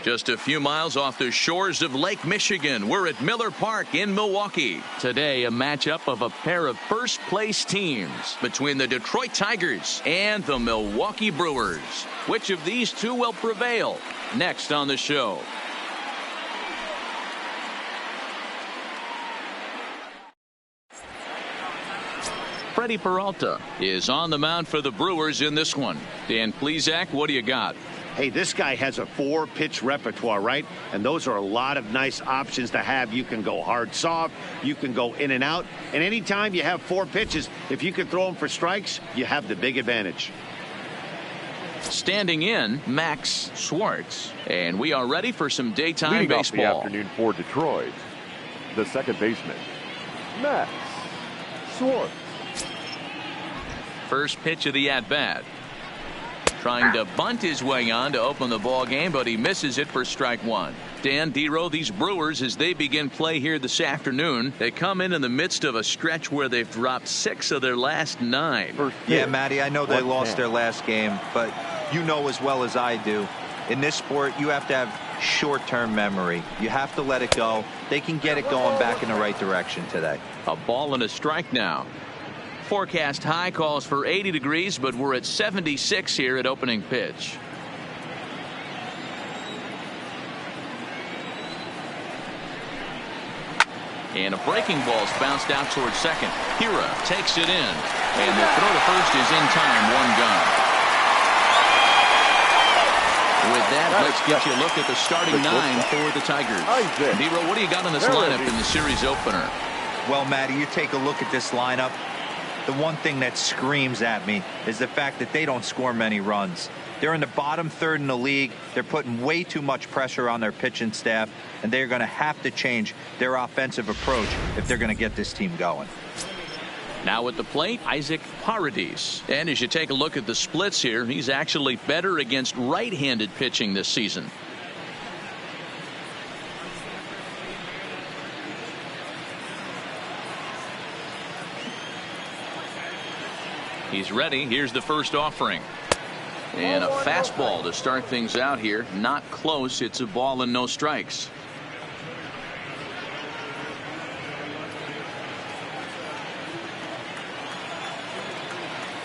Just a few miles off the shores of Lake Michigan, we're at Miller Park in Milwaukee. Today, a matchup of a pair of first-place teams between the Detroit Tigers and the Milwaukee Brewers. Which of these two will prevail? Next on the show. Freddie Peralta is on the mound for the Brewers in this one. Dan Plesac, what do you got? Hey, this guy has a 4-pitch repertoire, right? And those are a lot of nice options to have. You can go hard, soft. You can go in and out. And anytime you have 4 pitches, if you can throw them for strikes, you have the big advantage. Standing in, Max Schwartz. And we are ready for some daytime Leading baseball. off the afternoon for Detroit, the second baseman, Max Schwartz. First pitch of the at-bat. Trying to bunt his way on to open the ball game, but he misses it for strike one. Dan, D-Row, these Brewers, as they begin play here this afternoon, they come in the midst of a stretch where they've dropped 6 of their last 9. Yeah, Matty, I know they lost their last game, but you know as well as I do, in this sport, you have to have short-term memory. You have to let it go. They can get it going back in the right direction today. A ball and a strike now. Forecast high calls for 80 degrees, but we're at 76 here at opening pitch. And a breaking ball's bounced out towards second. Hira takes it in, and the throw to first is in time. 1 gone. With that, let's get you a look at the starting 9 for the Tigers. D-Row, what do you got in this lineup in the series opener? Well, Matty, you take a look at this lineup. The one thing that screams at me is the fact that they don't score many runs. They're in the bottom third in the league. They're putting way too much pressure on their pitching staff, and they're going to have to change their offensive approach if they're going to get this team going. Now at the plate, Isaac Paradis. And as you take a look at the splits here, he's actually better against right-handed pitching this season. He's ready. Here's the first offering. And a fastball to start things out here. Not close. It's a ball and no strikes.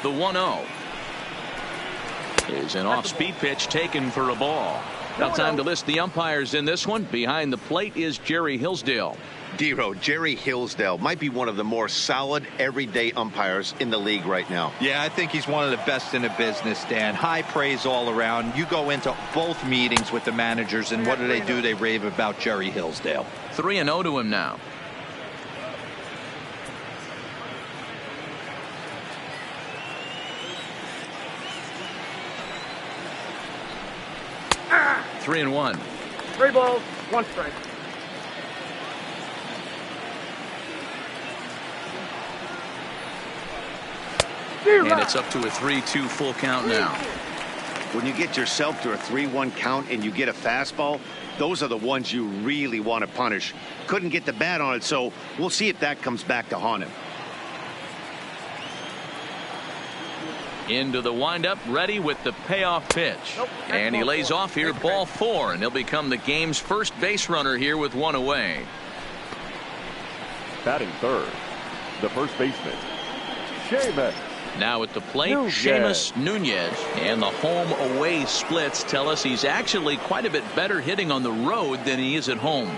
The 1-0 is an off-speed pitch taken for a ball. Now time to list the umpires in this one. Behind the plate is Jerry Hillsdale. D-Row, Jerry Hillsdale might be one of the more solid everyday umpires in the league right now. Yeah, I think he's one of the best in the business, Dan. High praise all around. You go into both meetings with the managers, and what do? They rave about Jerry Hillsdale. 3-0 to him now. Three and 1. 3 balls, 1 strike. And it's up to a 3-2 full count now. When you get yourself to a 3-1 count and you get a fastball, those are the ones you really want to punish. Couldn't get the bat on it, so we'll see if that comes back to haunt him. Into the windup, ready with the payoff pitch. And he lays off here, ball 4, and he'll become the game's first base runner here with 1 away. Batting third, the first baseman, Seamus. Now at the plate, Seamus Nunez. And the home-away splits tell us he's actually quite a bit better hitting on the road than he is at home.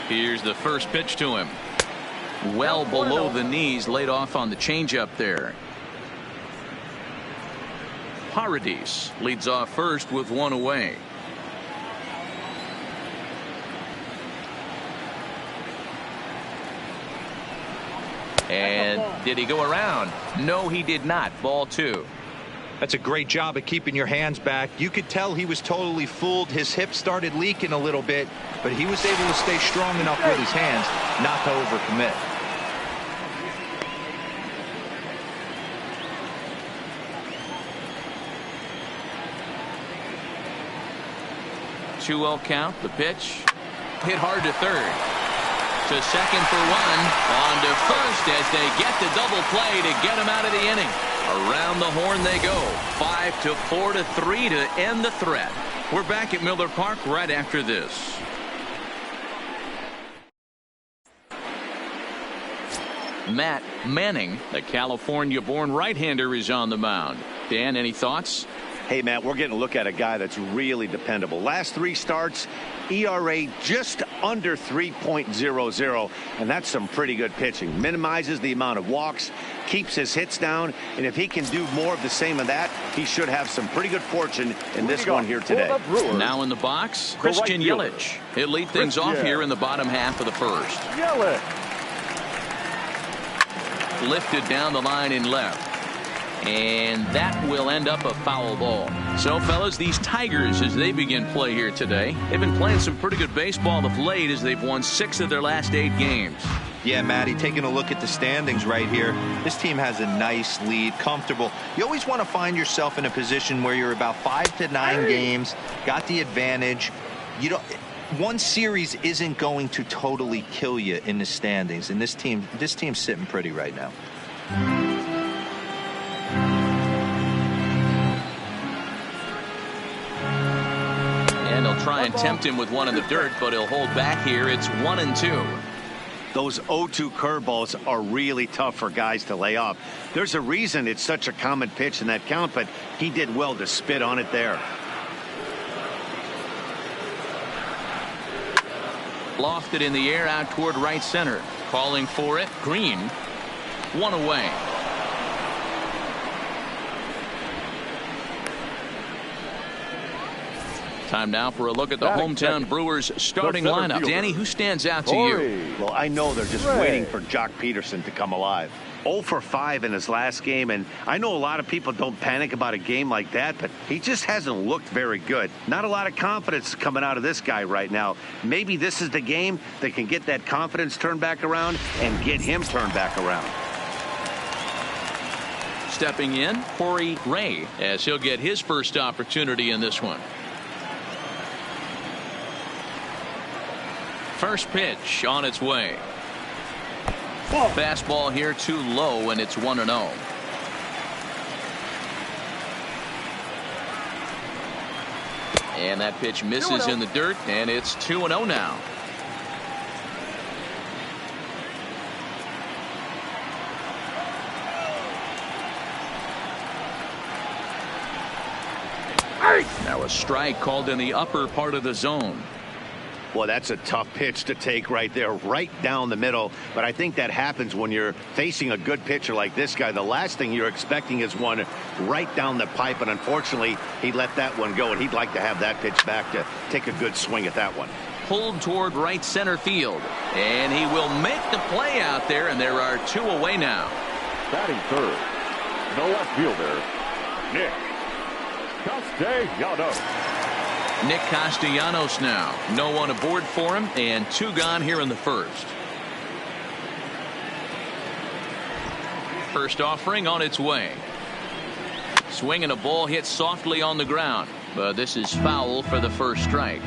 Here's the first pitch to him. Well below the knees, laid off on the changeup there. Paradis leads off first with 1 away. And did he go around? No, he did not. Ball 2. That's a great job of keeping your hands back. You could tell he was totally fooled. His hip started leaking a little bit, but he was able to stay strong enough with his hands not to overcommit. 2-0 count. The pitch hit hard to third. to second for one. On to first as they get the double play to get him out of the inning. Around the horn they go. 5-4 to 3 to end the threat. We're back at Miller Park right after this. Matt Manning, the California-born right-hander, is on the mound. Dan, any thoughts? Hey, Matt, we're getting a look at a guy that's really dependable. Last 3 starts, ERA just under 3.00, and that's some pretty good pitching. Minimizes the amount of walks, keeps his hits down, and if he can do more of the same of that, he should have some pretty good fortune in this one here today. Now in the box, Christian Yelich. He'll lead things off here in the bottom half of the first. Yelich. Lifted down the line in left. And that will end up a foul ball. So, fellas, these Tigers, as they begin play here today, they've been playing some pretty good baseball of late as they've won 6 of their last 8 games. Yeah, Matty, taking a look at the standings right here, this team has a nice lead, comfortable. You always want to find yourself in a position where you're about 5 to 9 games, got the advantage. You don't. One series isn't going to totally kill you in the standings, and this team's sitting pretty right now. And they'll try and tempt him with one in the dirt, but he'll hold back here. It's 1-2. Those 0-2 curveballs are really tough for guys to lay off. There's a reason it's such a common pitch in that count, but he did well to spit on it there. Lofted in the air out toward right center. Calling for it. Green. 1 away. Time now for a look at the hometown Brewers starting lineup. Danny, who stands out to you? Well, I know they're just waiting for Jock Peterson to come alive. 0 for 5 in his last game, and I know a lot of people don't panic about a game like that, but he just hasn't looked very good. Not a lot of confidence coming out of this guy right now. Maybe this is the game that can get that confidence turned back around and get him turned back around. Stepping in, Corey Ray, as he'll get his first opportunity in this one. First pitch on its way. Fastball here too low, and it's 1-0. And that pitch misses in the dirt, and it's 2-0 now. Now a strike called in the upper part of the zone. Well, that's a tough pitch to take right there, right down the middle. But I think that happens when you're facing a good pitcher like this guy. The last thing you're expecting is one right down the pipe. And unfortunately, he let that one go. And he'd like to have that pitch back to take a good swing at that one. Pulled toward right center field. And he will make the play out there. And there are 2 away now. Batting third, the left fielder, Nick Castellanos. Nick Castellanos now. No one aboard for him, and 2 gone here in the first. First offering on its way. Swing and a ball hit softly on the ground, but this is foul for the first strike.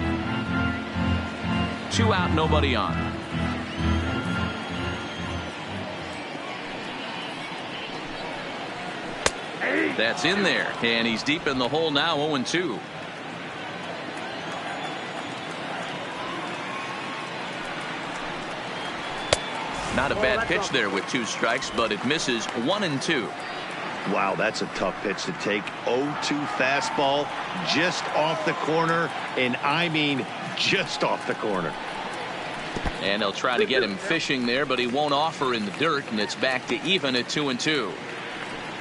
2 out, nobody on. That's in there, and he's deep in the hole now, 0-2. Not a bad pitch there with 2 strikes, but it misses 1-2. Wow, that's a tough pitch to take. 0-2 fastball just off the corner, and I mean just off the corner. And they'll try to get him fishing there, but he won't offer in the dirt, and it's back to even at 2-2.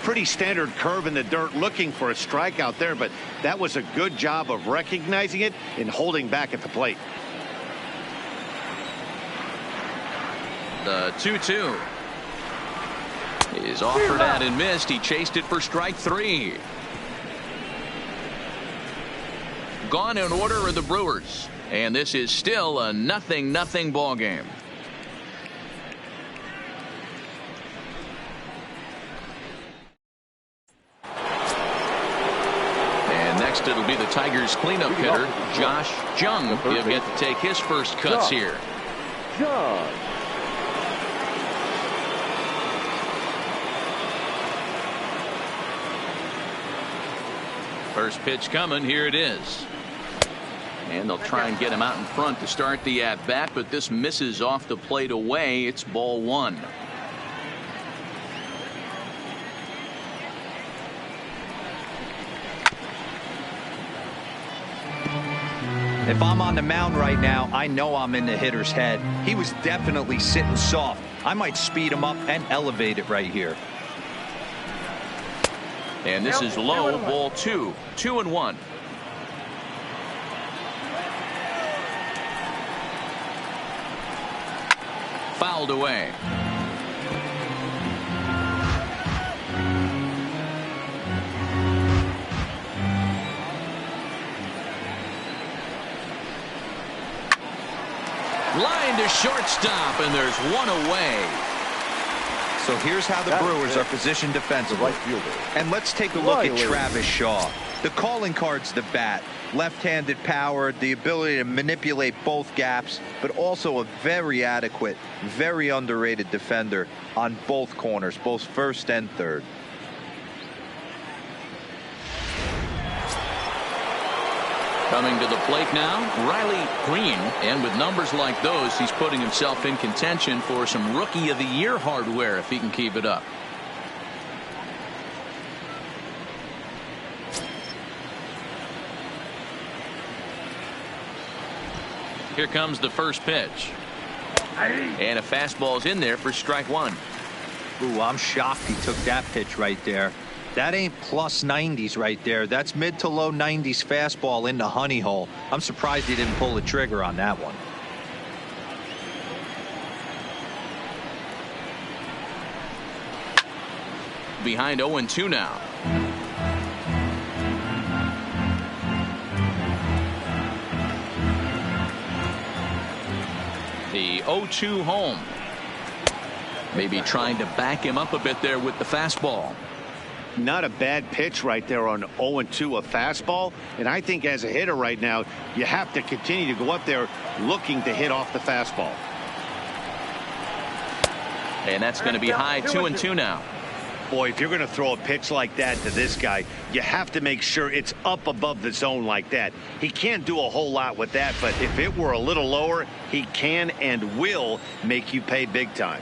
Pretty standard curve in the dirt, looking for a strikeout there, but that was a good job of recognizing it and holding back at the plate. The 2-2 is offered at and missed. He chased it for strike 3. Gone in order are the Brewers, and this is still a 0-0 ball game. And next it'll be the Tigers cleanup hitter, Josh Jung. He'll get to take his first cuts here. Jung. First pitch coming. Here it is. And they'll try and get him out in front to start the at-bat, but this misses off the plate away. It's ball one. If I'm on the mound right now, I know I'm in the hitter's head. He was definitely sitting soft. I might speed him up and elevate it right here. And this is low, ball two. 2-1. Fouled away. Line to shortstop, and there's one away. So here's how the Brewers are positioned defensively. And let's take a look at Travis Shaw. The calling card's the bat. Left-handed power, the ability to manipulate both gaps, but also a very adequate, very underrated defender on both corners, both first and third. Coming to the plate now, Riley Green. And with numbers like those, he's putting himself in contention for some Rookie of the Year hardware if he can keep it up. Here comes the first pitch. And a fastball's in there for strike one. Ooh, I'm shocked he took that pitch right there. That ain't plus 90s right there. That's mid to low 90s fastball in the honey hole. I'm surprised he didn't pull the trigger on that one. Behind 0-2 now. The 0-2 home. Maybe trying to back him up a bit there with the fastball. Not a bad pitch right there on 0-2, a fastball. And I think as a hitter right now, you have to continue to go up there looking to hit off the fastball. And that's going to be high. 2-2 now. Boy, if you're going to throw a pitch like that to this guy, you have to make sure it's up above the zone like that. He can't do a whole lot with that, but if it were a little lower, he can and will make you pay big time.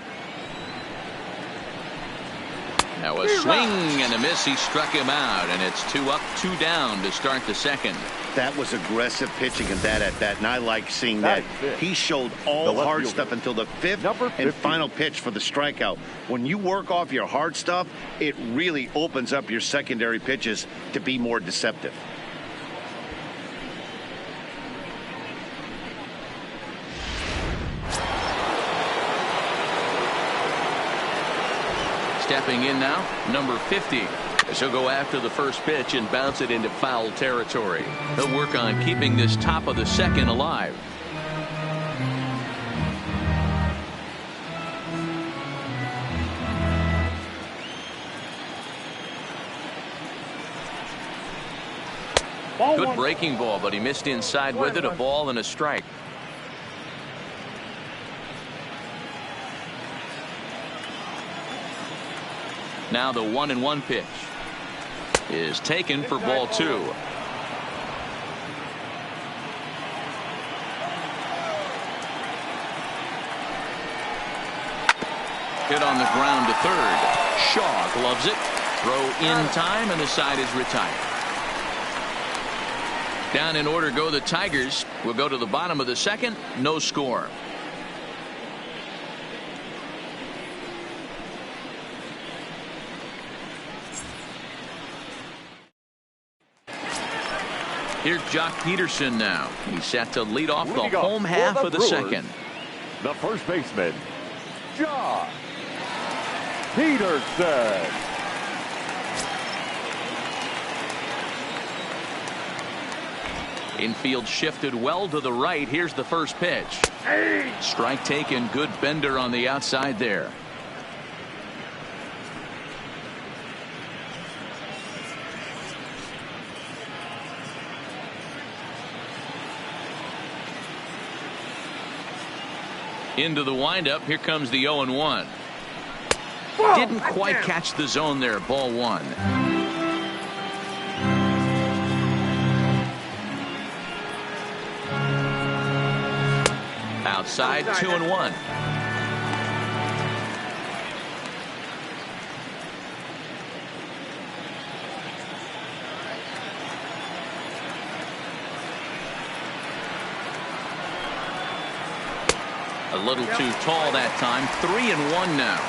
Now a swing and a miss. He struck him out, and it's 2 up, 2 down to start the second. That was aggressive pitching in that at bat, and I like seeing that. He showed all hard stuff until the fifth and final pitch for the strikeout. When you work off your hard stuff, it really opens up your secondary pitches to be more deceptive. Stepping in now, number 50. He'll go after the first pitch and bounce it into foul territory. He'll work on keeping this top of the second alive. Good breaking ball, but he missed inside with it. A ball and a strike. Now the 1-1 pitch is taken for ball 2. Hit on the ground to third. Shaw gloves it. Throw in time, and the side is retired. Down in order go the Tigers. We'll go to the bottom of the second. No score. Here's Jock Peterson now. He's set to lead off the home half of the second. The first baseman, Jock Peterson. Infield shifted well to the right. Here's the first pitch. Strike taken. Good bender on the outside there. Into the windup. Here comes the 0-1. Didn't quite catch the zone there. Ball 1. outside, 2-1. A little too tall that time. 3-1 now.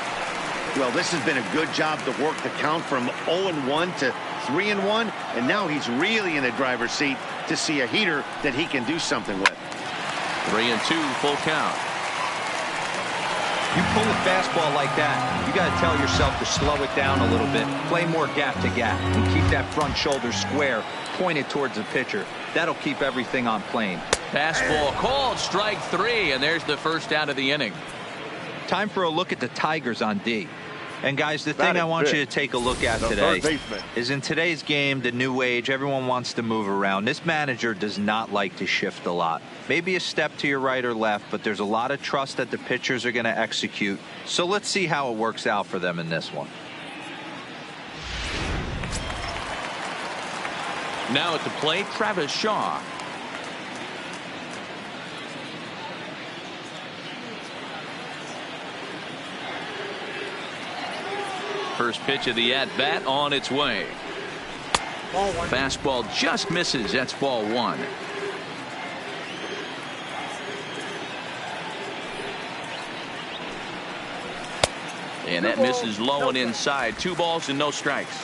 Well, this has been a good job to work the count from 0-1 to 3-1, and now he's really in the driver's seat to see a heater that he can do something with. 3-2, full count. You pull a fastball like that, you got to tell yourself to slow it down a little bit, play more gap to gap, and keep that front shoulder square, pointed towards the pitcher. That'll keep everything on plane. Fastball called, strike 3, and there's the first out of the inning. Time for a look at the Tigers on D. And guys, the thing I want you to take a look at today is in today's game, the new age, everyone wants to move around. This manager does not like to shift a lot. Maybe a step to your right or left, but there's a lot of trust that the pitchers are going to execute. So let's see how it works out for them in this one. Now at the plate, Travis Shaw. First pitch of the at-bat on its way. Ball 1. Fastball just misses. That's ball 1. And that misses low and inside. 2 balls and no strikes.